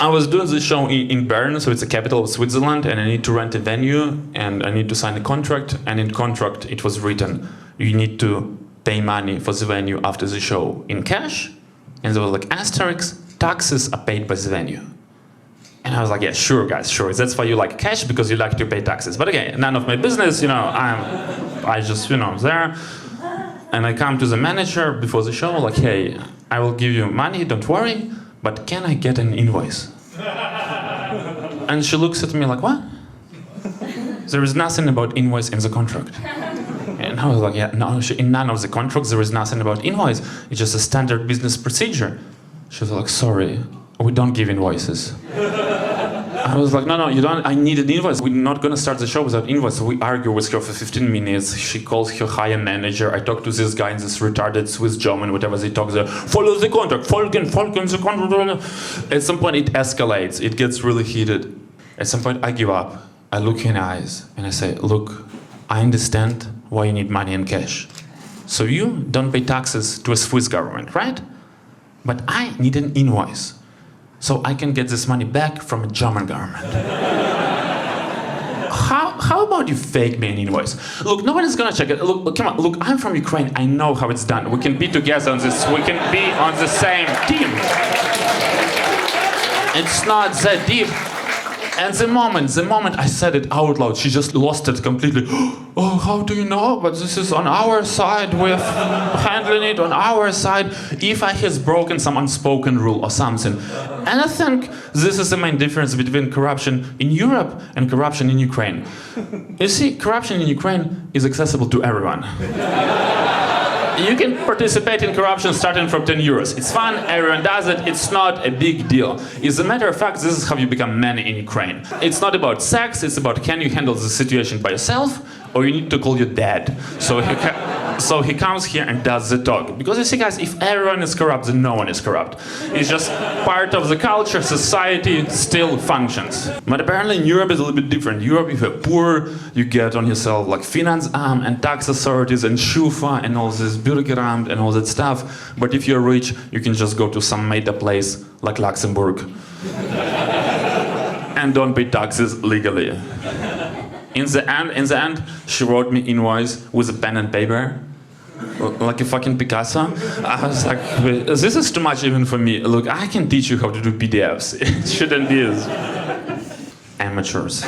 I was doing this show in Bern, so it's the capital of Switzerland, and I need to rent a venue, and I need to sign a contract, and in contract it was written, you need to pay money for the venue after the show in cash, and there was like asterisk, taxes are paid by the venue. And I was like, yeah, sure guys, sure, that's why you like cash, because you like to pay taxes. But again, none of my business, you know, I just, you know, there. And I come to the manager before the show, like, hey, I will give you money, don't worry, but can I get an invoice? And she looks at me like, what? There is nothing about invoice in the contract. And I was like, yeah, no, in none of the contracts there is nothing about invoice. It's just a standard business procedure. She was like, sorry, we don't give invoices. I was like, no, you don't, I need an invoice. We're not gonna start the show without invoice. So we argue with her for 15 minutes. She calls her higher manager. I talk to this guy in this retarded Swiss German, whatever they talk there. Follow the contract, follow the contract. At some point it escalates, it gets really heated. At some point I give up. I look in the eyes and I say, look, I understand why you need money in cash. So you don't pay taxes to a Swiss government, right? But I need an invoice, so I can get this money back from a German government. How about you fake me an invoice? Look, nobody's gonna check it. Look, come on, look, I'm from Ukraine, I know how it's done. We can be together on this, we can be on the same team. It's not that deep. And the moment I said it out loud, she just lost it completely. Oh, how do you know? But this is on our side, we're handling it on our side. If I has broken some unspoken rule or something. And I think this is the main difference between corruption in Europe and corruption in Ukraine. You see, corruption in Ukraine is accessible to everyone. You can participate in corruption starting from 10 euros. It's fun, everyone does it, it's not a big deal. As a matter of fact, this is how you become man in Ukraine. It's not about sex, it's about can you handle the situation by yourself, or you need to call your dad. So he comes here and does the talk. Because you see guys, if everyone is corrupt, then no one is corrupt. It's just part of the culture, society still functions. But apparently in Europe it's a little bit different. In Europe, if you're poor, you get on yourself like Finanzamt and tax authorities and Schufa and all this Bürgeramt and all that stuff. But if you're rich, you can just go to some made-up place like Luxembourg. And don't pay taxes legally. In the end, she wrote me invoice with a pen and paper, like a fucking Picasso. I was like, this is too much even for me. Look, I can teach you how to do PDFs. It shouldn't be as amateurs.